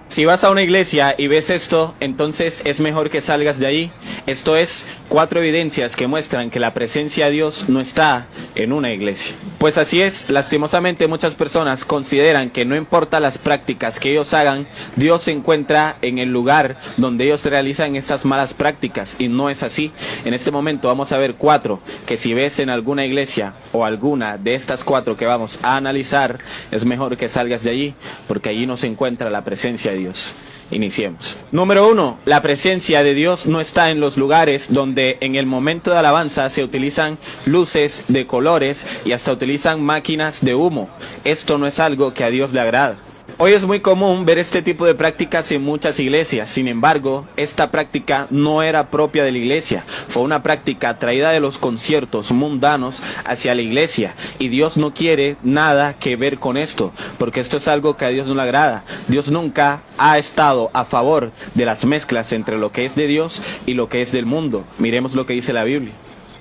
Si vas a una iglesia y ves esto, entonces es mejor que salgas de ahí. Esto es 4 evidencias que muestran que la presencia de Dios no está en una iglesia. Pues así es, lastimosamente muchas personas consideran que no importa las prácticas que ellos hagan, Dios se encuentra en el lugar donde ellos realizan estas malas prácticas, y no es así. En este momento vamos a ver 4 que si ves en alguna iglesia o alguna de estas 4 que vamos a analizar, es mejor que salgas de allí, porque allí no se encuentra la presencia de Dios. Iniciemos. Número 1. La presencia de Dios no está en los lugares donde en el momento de alabanza se utilizan luces de colores y hasta utilizan máquinas de humo. Esto no es algo que a Dios le agrada. Hoy es muy común ver este tipo de prácticas en muchas iglesias. Sin embargo, esta práctica no era propia de la iglesia. Fue una práctica traída de los conciertos mundanos hacia la iglesia. Y Dios no quiere nada que ver con esto, porque esto es algo que a Dios no le agrada. Dios nunca ha estado a favor de las mezclas entre lo que es de Dios y lo que es del mundo. Miremos lo que dice la Biblia.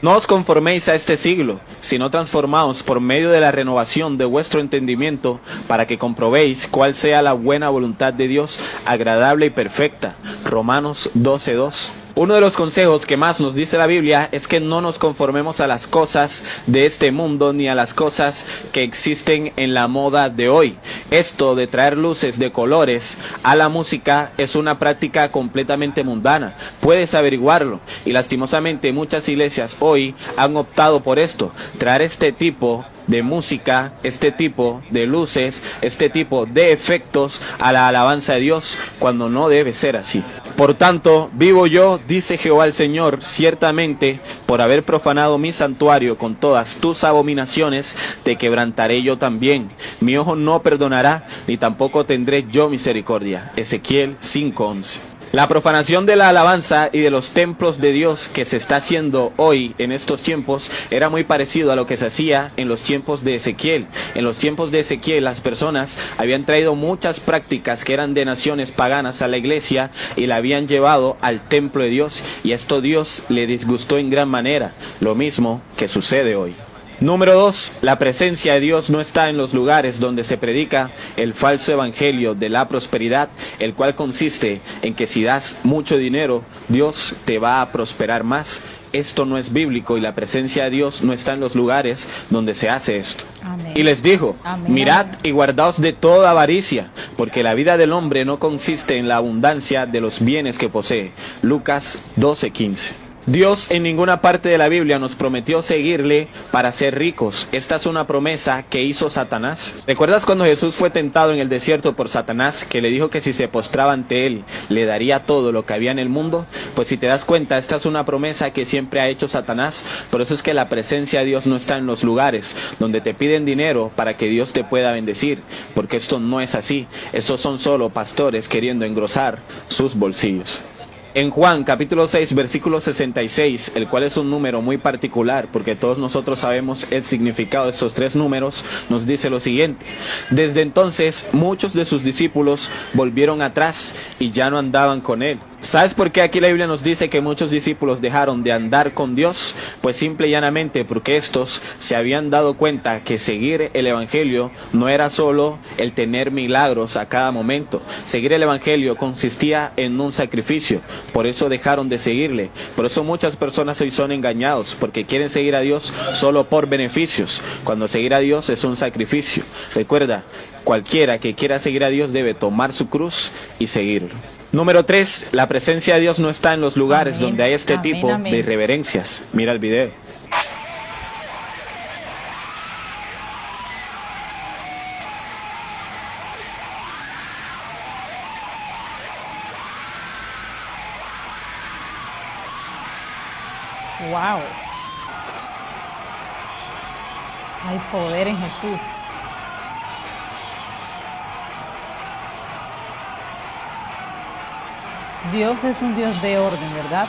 No os conforméis a este siglo, sino transformaos por medio de la renovación de vuestro entendimiento, para que comprobéis cuál sea la buena voluntad de Dios, agradable y perfecta. Romanos 12:2. Uno de los consejos que más nos dice la Biblia es que no nos conformemos a las cosas de este mundo ni a las cosas que existen en la moda de hoy. Esto de traer luces de colores a la música es una práctica completamente mundana. Puedes averiguarlo, y lastimosamente muchas iglesias hoy han optado por esto, traer este tipo de música, este tipo de luces, este tipo de efectos a la alabanza de Dios, cuando no debe ser así. Por tanto, vivo yo, dice Jehová el Señor, ciertamente, por haber profanado mi santuario con todas tus abominaciones, te quebrantaré yo también. Mi ojo no perdonará, ni tampoco tendré yo misericordia. Ezequiel 5:11. La profanación de la alabanza y de los templos de Dios que se está haciendo hoy en estos tiempos era muy parecido a lo que se hacía en los tiempos de Ezequiel. En los tiempos de Ezequiel las personas habían traído muchas prácticas que eran de naciones paganas a la iglesia y la habían llevado al templo de Dios, y esto Dios le disgustó en gran manera, lo mismo que sucede hoy. Número 2. La presencia de Dios no está en los lugares donde se predica el falso evangelio de la prosperidad, el cual consiste en que si das mucho dinero, Dios te va a prosperar más. Esto no es bíblico, y la presencia de Dios no está en los lugares donde se hace esto. Amén. Y les dijo, Amén. mirad y guardaos de toda avaricia, porque la vida del hombre no consiste en la abundancia de los bienes que posee. Lucas 12:15. Dios en ninguna parte de la Biblia nos prometió seguirle para ser ricos. Esta es una promesa que hizo Satanás. ¿Recuerdas cuando Jesús fue tentado en el desierto por Satanás, que le dijo que si se postraba ante él, le daría todo lo que había en el mundo? Pues si te das cuenta, esta es una promesa que siempre ha hecho Satanás. Por eso es que la presencia de Dios no está en los lugares donde te piden dinero para que Dios te pueda bendecir, porque esto no es así. Estos son solo pastores queriendo engrosar sus bolsillos. En Juan capítulo 6 versículo 66, el cual es un número muy particular porque todos nosotros sabemos el significado de estos 3 números, nos dice lo siguiente: desde entonces muchos de sus discípulos volvieron atrás y ya no andaban con él. ¿Sabes por qué aquí la Biblia nos dice que muchos discípulos dejaron de andar con Dios? Pues simple y llanamente porque estos se habían dado cuenta que seguir el evangelio no era solo el tener milagros a cada momento. Seguir el evangelio consistía en un sacrificio. Por eso dejaron de seguirle. Por eso muchas personas hoy son engañados, porque quieren seguir a Dios solo por beneficios, cuando seguir a Dios es un sacrificio. Recuerda, cualquiera que quiera seguir a Dios debe tomar su cruz y seguirlo. Número 3. La presencia de Dios no está en los lugares donde hay este tipo de irreverencias. Mira el video. Wow. Hay poder en Jesús. Dios es un Dios de orden, ¿verdad?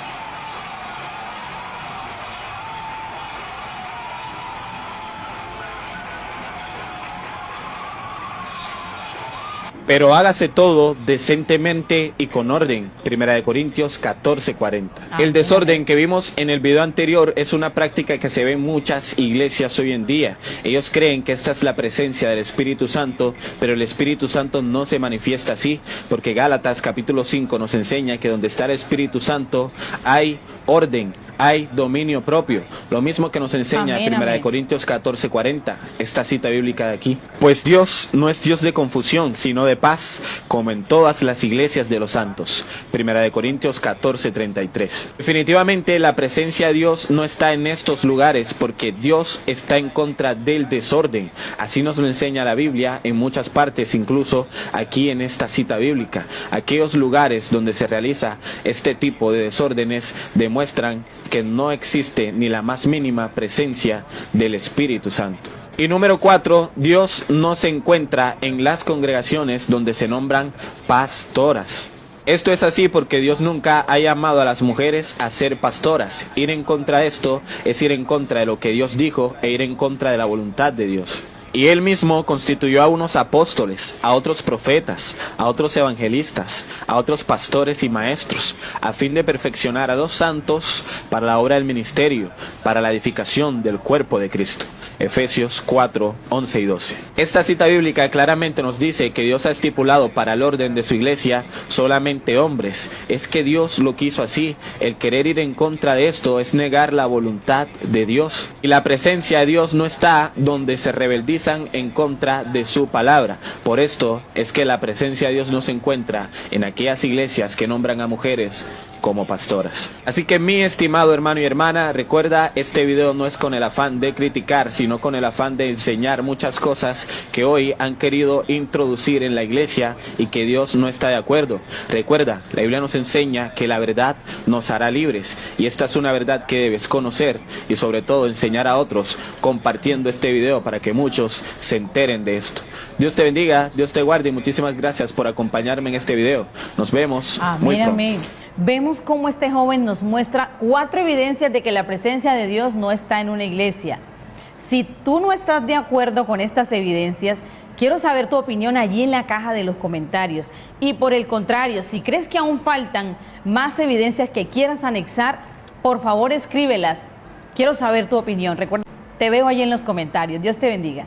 Pero hágase todo decentemente y con orden. Primera de Corintios 14:40. El desorden que vimos en el video anterior es una práctica que se ve en muchas iglesias hoy en día. Ellos creen que esta es la presencia del Espíritu Santo, pero el Espíritu Santo no se manifiesta así, porque Gálatas capítulo 5 nos enseña que donde está el Espíritu Santo hay orden, hay dominio propio. Lo mismo que nos enseña Primera de Corintios 14:40, esta cita bíblica de aquí. Pues Dios no es Dios de confusión, sino de paz, como en todas las iglesias de los santos. Primera de Corintios 14:33. Definitivamente la presencia de Dios no está en estos lugares, porque Dios está en contra del desorden. Así nos lo enseña la Biblia en muchas partes, incluso aquí en esta cita bíblica. Aquellos lugares donde se realiza este tipo de desórdenes demuestran que no existe ni la más mínima presencia del Espíritu Santo. Y número 4, Dios no se encuentra en las congregaciones donde se nombran pastoras. Esto es así porque Dios nunca ha llamado a las mujeres a ser pastoras. Ir en contra de esto es ir en contra de lo que Dios dijo e ir en contra de la voluntad de Dios. Y Él mismo constituyó a unos apóstoles, a otros profetas, a otros evangelistas, a otros pastores y maestros, a fin de perfeccionar a los santos para la obra del ministerio, para la edificación del cuerpo de Cristo. Efesios 4:11 y 12. Esta cita bíblica claramente nos dice que Dios ha estipulado para el orden de su iglesia solamente hombres. Es que Dios lo quiso así. El querer ir en contra de esto es negar la voluntad de Dios. Y la presencia de Dios no está donde se rebeldizan en contra de su palabra. Por esto es que la presencia de Dios no se encuentra en aquellas iglesias que nombran a mujeres como pastoras. Así que mi estimado hermano y hermana, recuerda, este video no es con el afán de criticar, sino con el afán de enseñar muchas cosas que hoy han querido introducir en la iglesia y que Dios no está de acuerdo. Recuerda, la Biblia nos enseña que la verdad nos hará libres, y esta es una verdad que debes conocer y sobre todo enseñar a otros compartiendo este video para que muchos se enteren de esto. Dios te bendiga, Dios te guarde y muchísimas gracias por acompañarme en este video. Nos vemos muy pronto. Amén. Vemos cómo este joven nos muestra 4 evidencias de que la presencia de Dios no está en una iglesia. Si tú no estás de acuerdo con estas evidencias, quiero saber tu opinión allí en la caja de los comentarios. Y por el contrario, si crees que aún faltan más evidencias que quieras anexar, por favor escríbelas. Quiero saber tu opinión. Recuerda, te veo allí en los comentarios. Dios te bendiga.